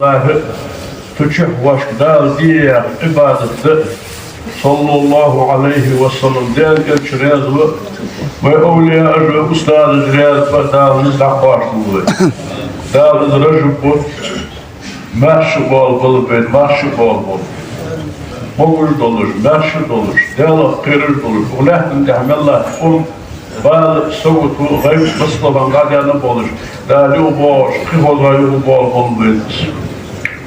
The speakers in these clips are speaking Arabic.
الله تشح واشكدال دي عبادة صلى الله عليه وسلم ديال الشرياز وأولياء الأستاذ الجرياز فتاة نزع باشلوه دال رجب ماشي بول بالبيت ماشي بول مغل دولش ماشي دولش دال قير دولش ولكن تعمل الله قل بعد سوت غير مصطفى قاعد أنا بولش داليو بوش كيفو غير بول بالبيت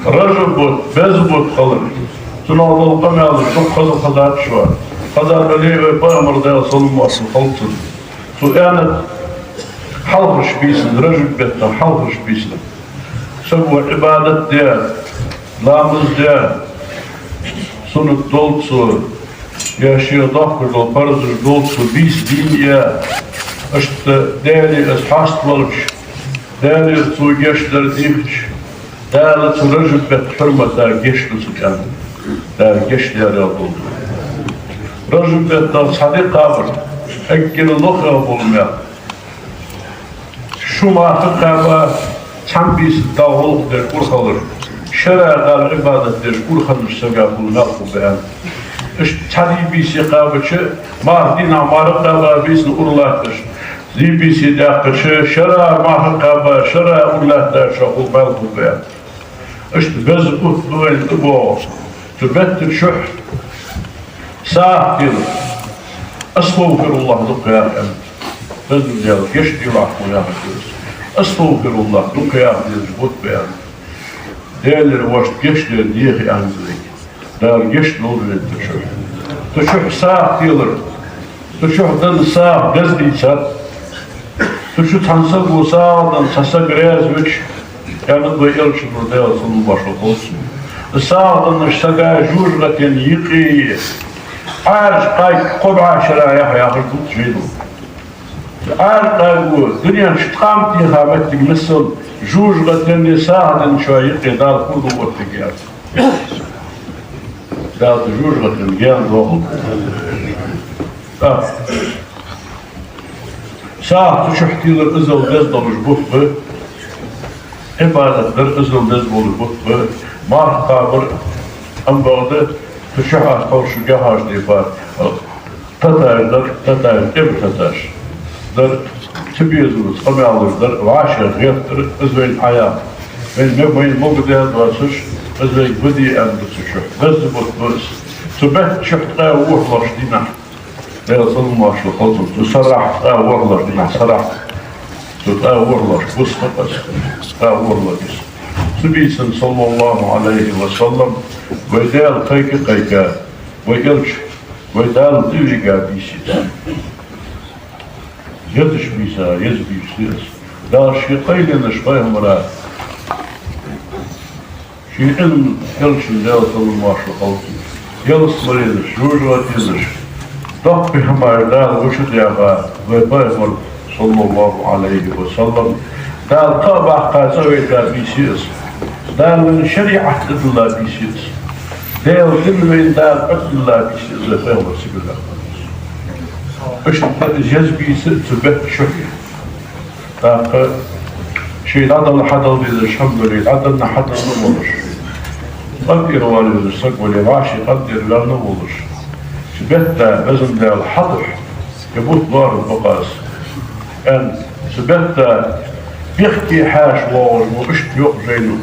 رجب بزبط خلق سنوات القمال شوف خذ خذات شوار خذات اللي بأمر ده صلوا خلصن سؤال حلق شبيسن رجب بيتنا حلق شبيسن سووا عبادة ديال لامز ديال سنة دولتسو يا شيء ضحك البرز دولتسو بيس دين يا اشت دالي اسحاست ولش دالي تو يشتر ديمش دالت رجب بحرمة دار جيش لسكان دار جيش دار يضل رجب بيت صديق قابر أجل اللخة أبو الماء شو ما تقابا تنبيس الداول دير كل خضر شرع قال عبادة دير كل خضر سقاب الماء قبان اش تدي بيس يقابا ما دينا مارقابا بيس نقول الله تش دي بيس داقش شرع ما تقابا شرع الله دار شاقو الماء قبان اش تبزقوا دوين ابو تبت شح ساعة كده استغفر الله دق يا أخي بزن ديال يشتي رحمه يا أخي استغفر الله دق يا أخي جبوت بيان ديال الوشت يشتي ديخي أنزلك دار يشت نور تشح ساعة كده تشح دل ساعة بزدي سات تشح تنسق ساعة دل تسق رياز وش كانت بيقلش برديال صلو باشا قوسي الساعة دل نشتقى جوجة يقي عارش قاي قبعة شرايح يا أخي قلت جيدو عارش قاي دنيا شتقام تيها مكتك مثل جوج غتني ساعة شوية دار كل وقتك يا دار جوج غتني جيان روح ساعة تشحتي للإزل بيزد مجبوط به عبادة للإزل بيزد مجبوط به مارح قابر أم بغده تشحت أو شجاعش ديفار تتاش إبتتاش در تبيزوز قميالوز در وعشر غير إزوين حياة من مقدار دواسش إزوين بدي أن تشح بزبط بس تبت شحت قاو وحلش دينا لا صلوا ما شو خلصوا تسرح قاو وحلش دينا سرح تقاو وحلش بس فقط قاو وحلش سبيسن صلى الله عليه وسلم ويدال قيكا ويقلش ويدال ديوغا بيسيس يدش بيسا يزبيسيس دار شي قيل نشقيه مرا شي علم قلش دال صلى الله عليه وسلم يلس مريدش جوجوات يزش ضبي همار دال وشد يابا ويبايمر صلى الله عليه وسلم دال طابع قاسوي دال بيسيس دال من شريعة الله بيسيس دال من دال الله بيسيس زفاهم رسيب الله اش جذبي تبت شكل داق شيء عدل حدل دي الحمد لله عدلنا حدل نمولش قدر والد السق والعاشي قدر لا نمولش سبت بزن دال حضر يبوت نار البقاس ان سبت بيختي حاش وور واشت يوق زينو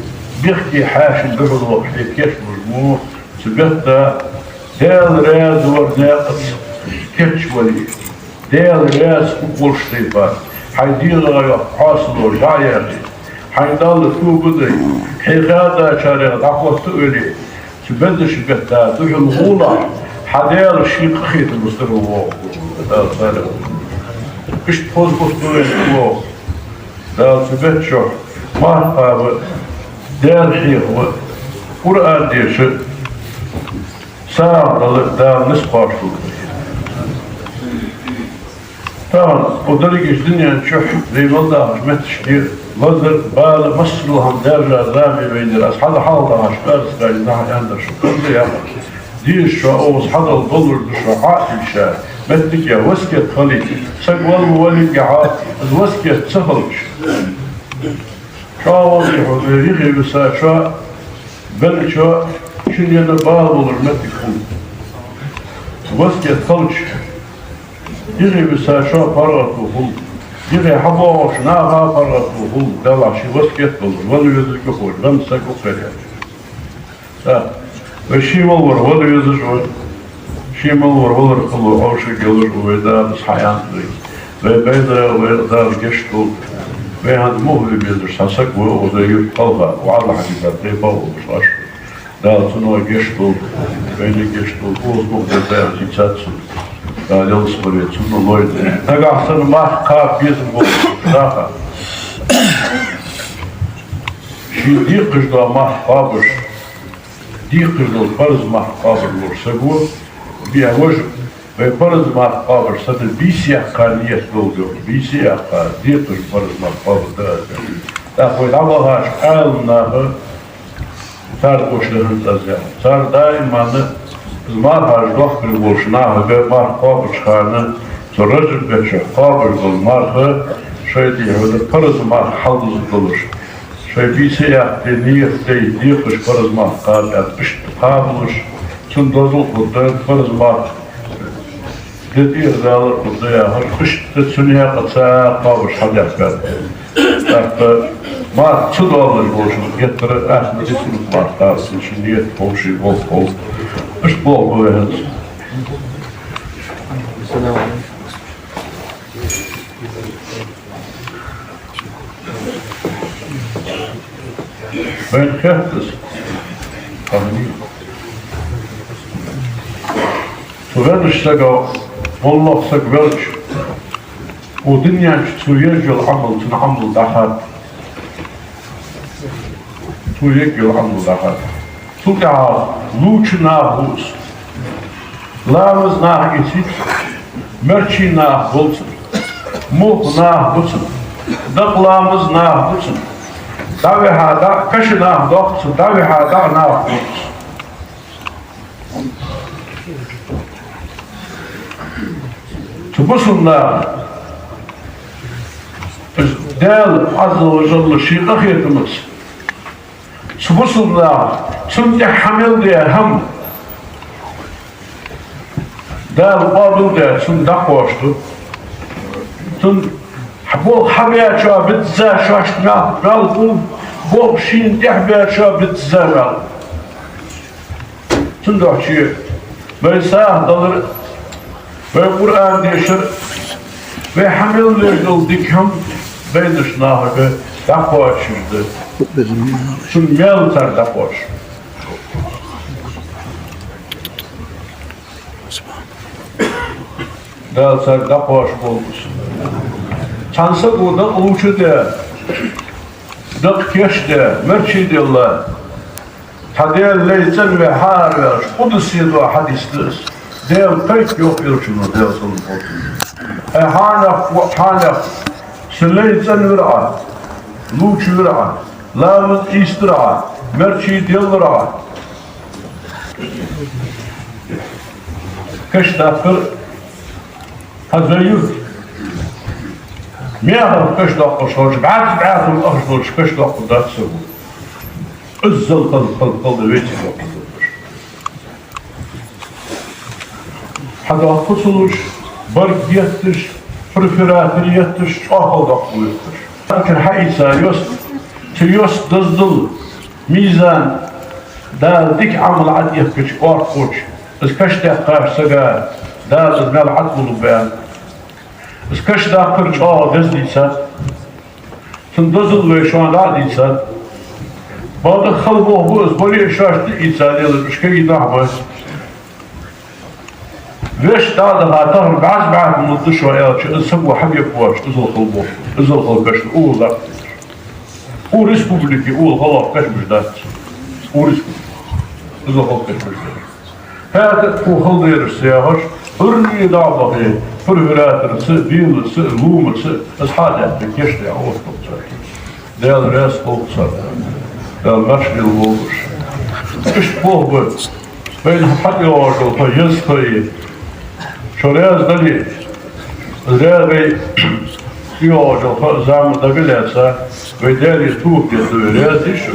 بيختي حاش البرد وحدي كيش مجموع سبت دال راز ورناقص كيتش ولي دال راز وقول شطيفة حيديل غير حاصل ورجعياتي حيدال توبدي حيغادا شارع عقوة تقولي سبت سبت دوش الغولة حدال الشيق خيط المصدر الوق دال صالح اشت فوز بطلوين الوق دال سبت شو ما قابل دال حيخ قرآن ديش ساعة دال نسبار شو طبعا ودرجة الدنيا نشوف زي والله مش كتير وزر بال مصلهم درجة رامي بين الناس هذا حاضر عشان قال نحن عندنا شو كل يا ديش شو أو هذا الضلر شو عاقل شا بدك يا وسكت خلي سقول ولي قاعد الوسكت سهلش شو وظيفة يغي بسا شو بل شو شن ينبال ولرمتكم وسكت خلش يغي بسا شو فرغته هم يغي حبوش ناها فرغته هم دلع شي وسكت ولو يزرق خور غمسك وقريات وشي ملور ولو يزرق شي ملور ولر خلو عوشك يلر ويدان صحيان ويبيدا ويدان قشتو ويهان مهلي بيدر ساسك وده يبقلها وعلى حقيقة تيبا وبصاش دا تنوى قشتو ويني قشتو ووز مهدر زيتاتسو دا يلصبري تنو لويد نقا احسن ما قاب بيزن بوضا شي ديقش دا ما قابش ديقش دا الفرز ما قابر لورسقو بيها وجه ويبرز مع القابر صدر بيسيح قانية دولجو بيسيح قانية ديقش برز مع القابر داخل عوضها شقالنا صار قوش لهن تزيان صار دائما المارها جدوح بالبوشناها بمار قابر شقالنا ترجل بيش قابر بالمارها شايدي هذا برز مع حلز الدولش شاي بيسيح دينية ديقش برز مع القابر بشت قابلش تندوزل قدام برز مع كثير دالر قضية هرخش تسنيها قد ساقا حاجات كان ما تدور البوشن يتر أحمد اسم المعطار سنشنية بوشي بوف مش بوف هذا السلام عليكم بين كهتس قانونين تغادش تقع والله سقبلش ودنيا تسويج العمل تنعمل دخل تسويج العمل دخل تقع لوش ناهوس لامز ناه إسيت مرشي ناه بلسن موق ناه بلسن دق لامز ناه بلسن داوي هذا كش ناه دقسن داوي هذا ناه بلسن تبصرنا دال عز وجل شيء أخير تمس تبصرنا تنتي حمل دي هم دال قابل دي تنتي قوشتو تنتي بول حبيات شو بتزا شوشنا قال بول شين تحبيات شو بتزا قال تنتي شيء بيساه دلر والقرآن ديشر وحمل لجل ديكهم بيدش ناهر دقواش شده شن ميل تر دقواش دال تر دقواش بولمش çansa burada uluçu de dök keş de merçi de Allah tadel leysen ve har kudusi de hadistir Del pek yok yılçunu del sonun hana süleysen vira luç vira lamız istira merçi dillira kaç dakika hazayır مئة كش دقة شوش بعد الأخشوش كش دقة ده تسوي الزل قل ويتي دقة حدا فصلوش برق يتش فرفراتر يتش أهل دقة يتش لكن حيثا تيوس دزدل ميزان دال ديك عمل عد يفكش قوش إذ كش دقة سجا دال مال عدل بيان إذا كش داخل دزديسا تندزل ويشوان داديسا بعد خلقوه بوز بولي شاش ديسا ديال مشكلة نحبس ليش دادا هاتهم بعد من الدشوة يالش إنسبوا حبيب واش إزل خلقوه إزل خلقش أول لا أول ريسبوبليكي أول غلط كش مش دات أول ريسبوبليكي إزل خلقش مش دات هذا هو خلدير السياهش أرني دعضه فرهراتر بيل لومر أصحابه بكشتي عوض قلت دال راس قلت دال مشغل وولش إيش بوه بين حد يوجد فيزخي شو راس دلي رابي يوجد فزام دقلسه ويداري توب يدورياتي شو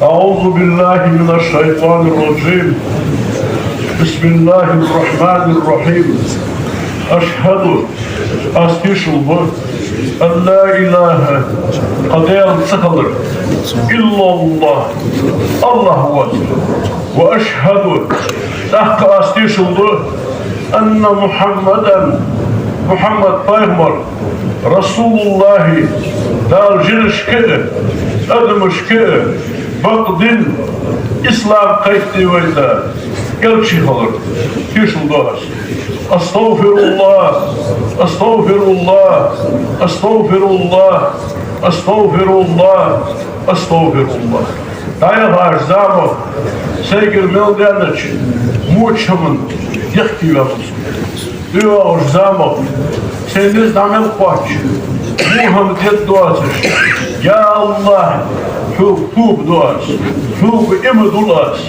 أعوذ بالله من الشيطان الرجيم. بسم الله الرحمن الرحيم. أشهد أستشهد أن لا إله قدير سكبر إلا الله الله أكبر. وأشهد تحت أستشهد أن محمد طيبر رسول الله دار جلش كده أدمش كده بقدين إسلام قيتي ويدا قلشي خلر تيشل دوس. أستغفر الله أستغفر الله أستغفر الله أستغفر الله أستغفر الله. دايما أجزامه سيقر ملدانش موتشمن يحكي لفظ ديو أجزامه سينيز نعمل قواتش موهم ديد دواسش. يا الله توب دوس توب دوس.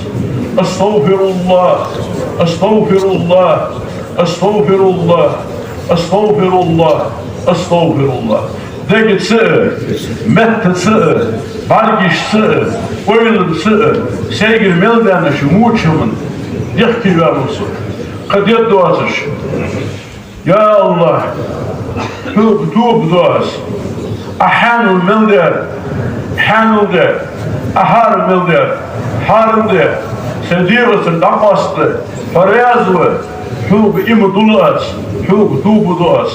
أستغفر الله أستغفر الله أستغفر الله أستغفر الله أستغفر الله. دقت سئر مت سئر برقش سئر ويلد سئر سيقر ملدانش موتشمن يحكي لفظ قد يدواسش. يا الله توب دوس أحانو الملدان حانو ده أحار الملدان حارم ده سديرة الأقصد فريازوه توب دولاس توب دوس.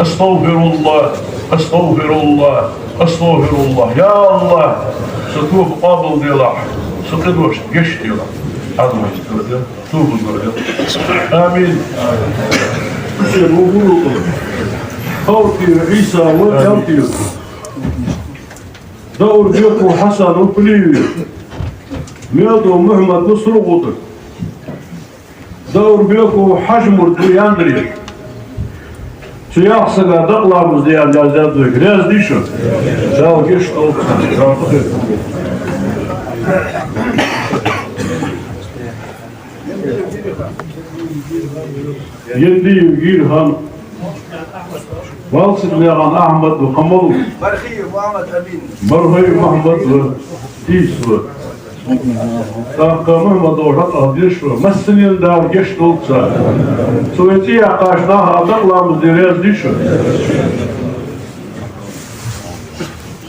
أستغفر الله أستغفر الله أستغفر الله. يا الله ستوب قابل ديلاح ستدوش جيش ديلاح هذا ما يستطيع توب الدرجة. آمين. خوتي عيسى وخوتي دور بيكو حسن وفليوي ميادو محمد نصر غطر دور بيكو حجمر دياندري سياح سقا دقلامز ديان جازات دوك رياز ديشو دور جيش طوبة يندي وجير هان والسد ليغان أحمد وقمضو مرخي محمد أمين مرخي محمد تيسو تاقا محمد ورقا ديشو مسنين دار جيش دولتسا سويتي عقاشناها دقلا مزيريز ديشو.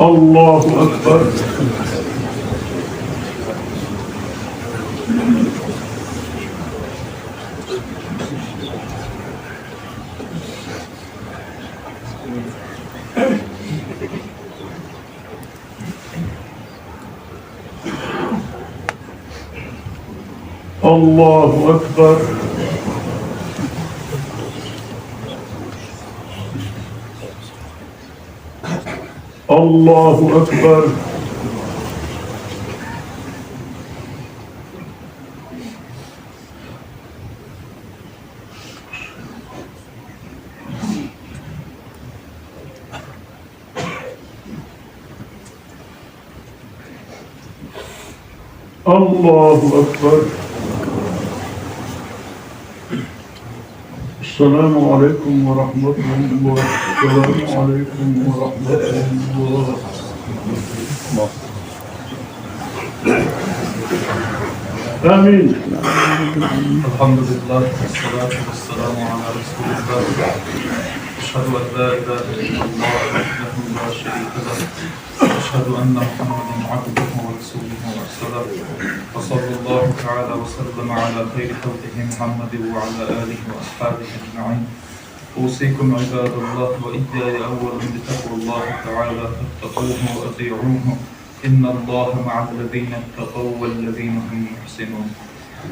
الله أكبر. الله أكبر. الله أكبر. الله أكبر. السلام عليكم ورحمة الله. السلام عليكم ورحمة الله. آمين. الحمد لله والصلاة والسلام على رسول الله. أشهد أن لا إله إلا الله وحده لا شريك له وأشهد أن محمدا عبده ورسوله وأرسله. وصلى الله تعالى وسلم على خير خلقه محمد وعلى آله وأصحابه أجمعين. أوصيكم عباد الله وإياي أولا بتقوى الله تعالى فاتقوه وأطيعوه إن الله مع الذين اتقوا والذين هم محسنون.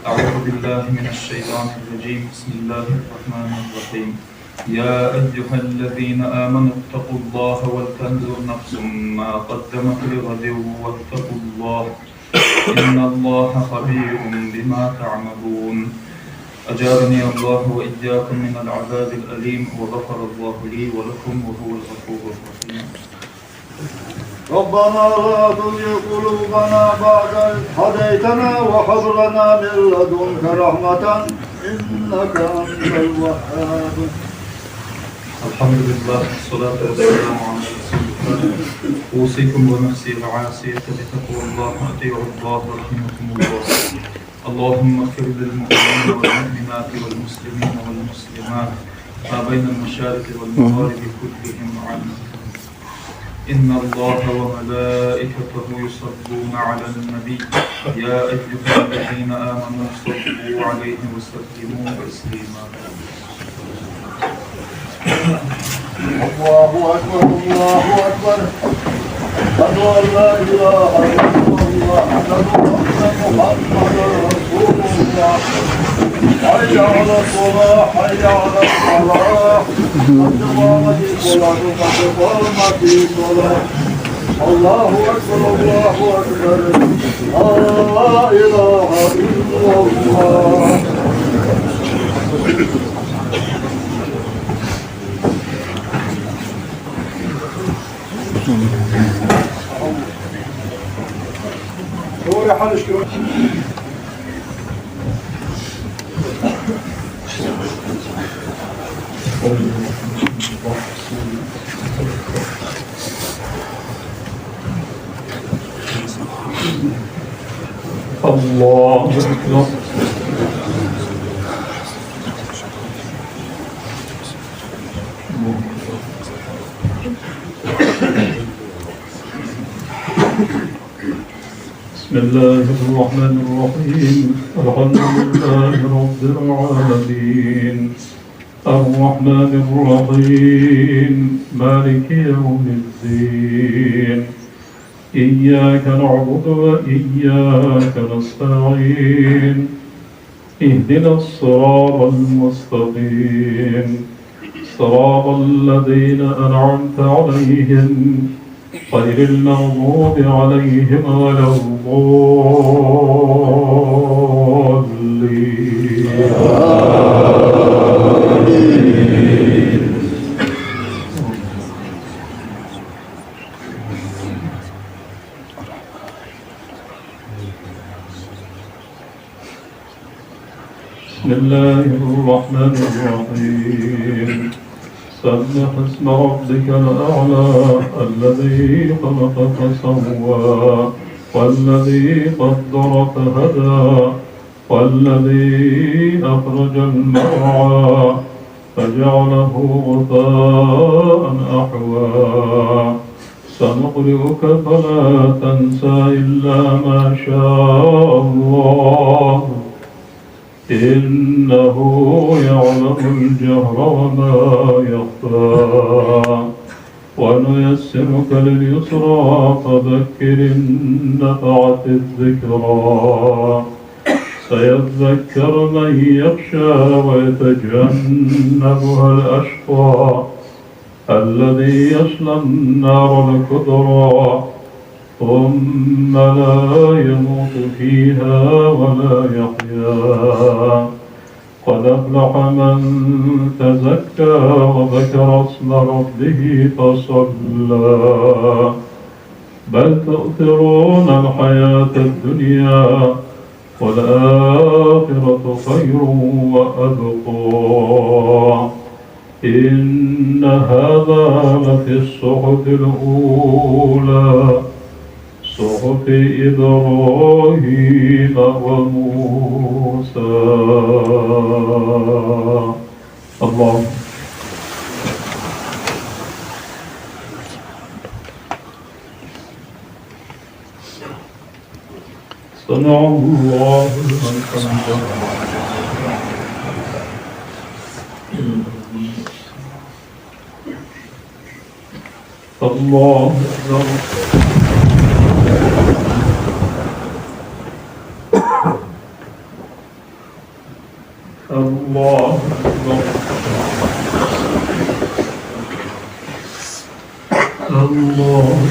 أعوذ بالله من الشيطان الرجيم. بسم الله الرحمن الرحيم. يا أيها الذين آمنوا اتقوا الله ولتنظر نفس ما قدمت لغد واتقوا الله إن الله خبير بما تعملون. أجارني الله وإياكم من العذاب الأليم وغفر الله لي ولكم وهو الغفور الرحيم. ربنا لا تزغ قلوبنا بعد إذ هديتنا وهب لنا من لدنك رحمة إنك أنت الوهاب. الحمد لله والصلاة والسلام على رسول الله. أوصيكم ونفسي العاسية بتقوى الله وأطيعوا الله رحمكم الله. اللهم اغفر للمؤمنين والمؤمنات والمسلمين والمسلمات ما بين المشارق والمغارب كلهم عنا. إن الله وملائكته يصلون على النبي يا أيها الذين آمنوا صلوا عليه وسلموا تسليما. الله أكبر الله أكبر أشهد أن لا إله إلا الله أشهد أن محمدا رسول الله حي على الصلاة حي على الصلاة قد قامت الصلاة قد قامت الصلاة الله أكبر الله أكبر لا إله إلا الله. دوري حالش كده الله أكبر. بسم الله الرحمن الرحيم الحمد لله رب العالمين الرحمن الرحيم مالك يوم الدين إياك نعبد وإياك نستعين اهدنا الصراط المستقيم صراط الذين أنعمت عليهم غير المغضوب عليهم ولا الضالين. بسم الله الرحمن الرحيم سبح اسم ربك الأعلى الذي خلق فسوى والذي قدر فهدى والذي أخرج المرعى فجعله غثاء أحوى سنقرئك فلا تنسى إلا ما شاء الله إنه يعلم الجهر وما يخفى ونيسرك لليسرى فذكر إن نفعت الذكرى سيذكر من يخشى ويتجنبها الأشقى الذي يصلى النار الكبرى ثم لا يموت فيها ولا يحيا قد أفلح من تزكى وذكر اسم ربه فصلى بل تؤثرون الحياة الدنيا والآخرة خير وأبقى إن هذا لفي الصحف الأولى صحف إبراهيم وموسى. الله سمع الله لمن حمده. الله أكبر. الله أكبر. الله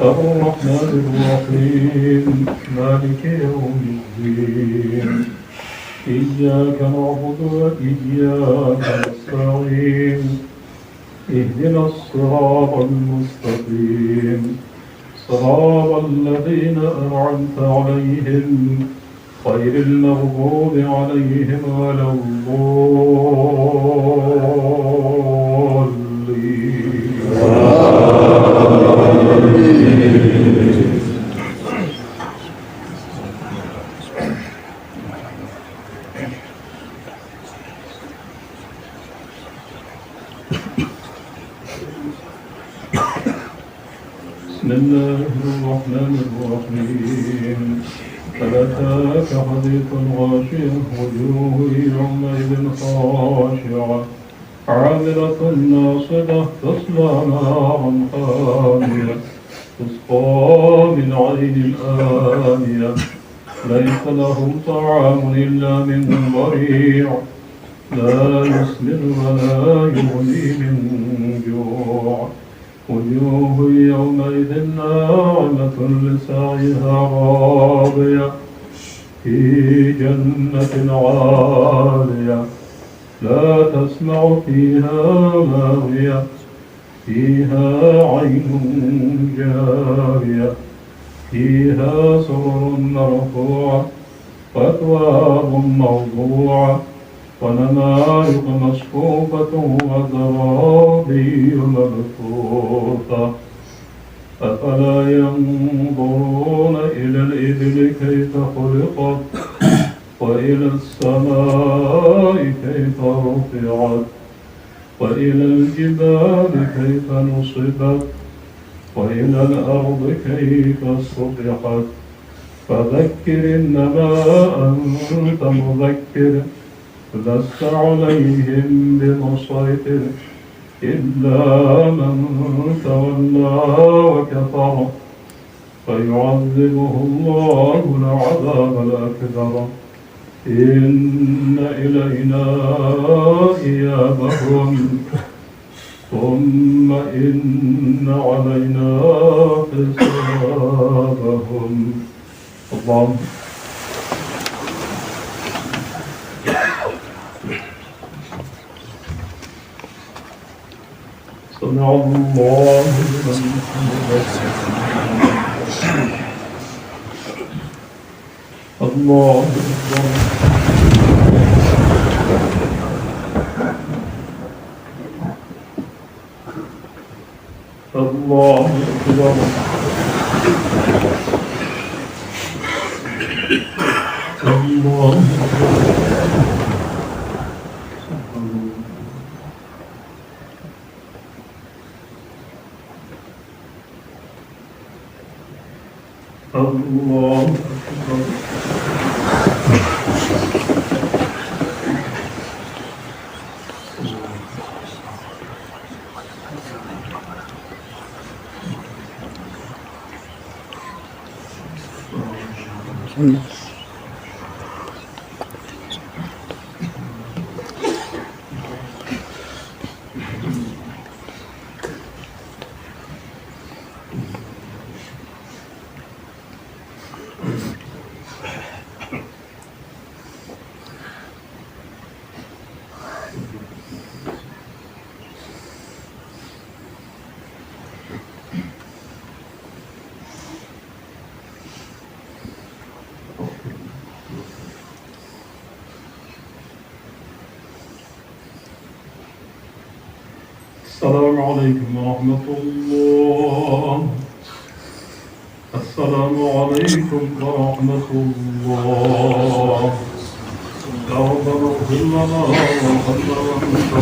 الرحمن الرحيم مالك يوم الدين إياك نعبد وإياك نستعين اهدنا الصراط المستقيم صراط الذين أنعمت عليهم غير المغضوب عليهم ولا الضالين. بسم الله الرحمن الرحيم. هل أتاك حديث غاشية وجوه يومئذ خاشعة عاملة ناصبة تصلى نارا حامية تسقى من عين آنية ليس لهم طعام إلا من ضريع لا يسمن ولا يغني من جوع وجوه يومئذ ناعمة لسعيها راضية في جنة عالية لا تسمع فيها لاغية فيها عين جارية فيها سرر مرفوعة وأكواب موضوعة ونمارق مصفوفة وزرابي مبثوثة أفلا ينظرون إلى الإبل كيف خلقت وإلى السماء كيف رفعت وإلى الجبال كيف نصبت وإلى الأرض كيف سطحت فذكر إنما أنت مذكر لست عليهم بمسيطر إلا من تولى وكفر فيعذبه الله العذاب الأكبر إن إلينا إيابهم ثم إن علينا حسابهم. اللهم سمع الله لمن حمده. الله أكبر. الله أكبر. الله الله أكبر. السلام عليكم ورحمة الله. السلام عليكم ورحمة الله. ربنا اغفر لنا وارحمنا